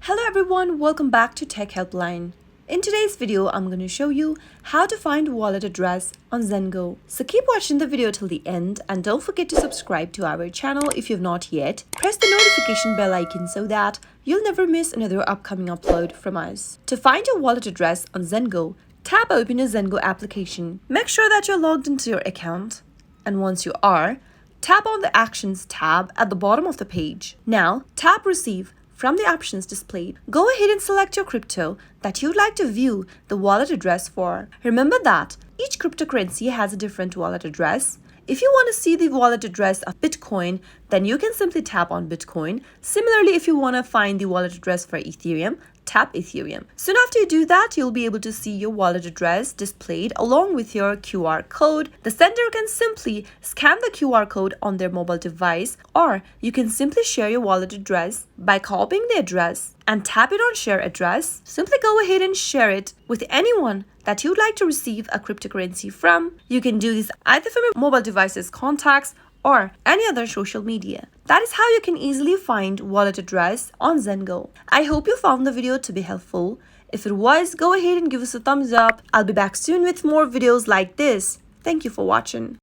Hello everyone, welcome back to Tech Helpline. In today's video, I'm going to show you how to find wallet address on Zengo. So keep watching the video till the end and don't forget to subscribe to our channel if you've not yet. Press the notification bell icon so that you'll never miss another upcoming upload from us. To find your wallet address on Zengo, tap open your Zengo application. Make sure that you're logged into your account. And once you are, tap on the Actions tab at the bottom of the page. Now, tap Receive from the options displayed. Go ahead and select your crypto that you'd like to view the wallet address for. Remember that each cryptocurrency has a different wallet address. If you want to see the wallet address of Bitcoin, then you can simply tap on Bitcoin. Similarly, if you want to find the wallet address for Ethereum, tap Ethereum. Soon after you do that, you'll be able to see your wallet address displayed along with your QR code. The sender can simply scan the QR code on their mobile device, or you can simply share your wallet address by copying the address and tap it on Share Address. Simply go ahead and share it with anyone that you'd like to receive a cryptocurrency from. You can do this either from your mobile device's contacts or any other social media. That is how you can easily find wallet address on Zengo. I hope you found the video to be helpful. If it was, go ahead and give us a thumbs up. I'll be back soon with more videos like this. Thank you for watching.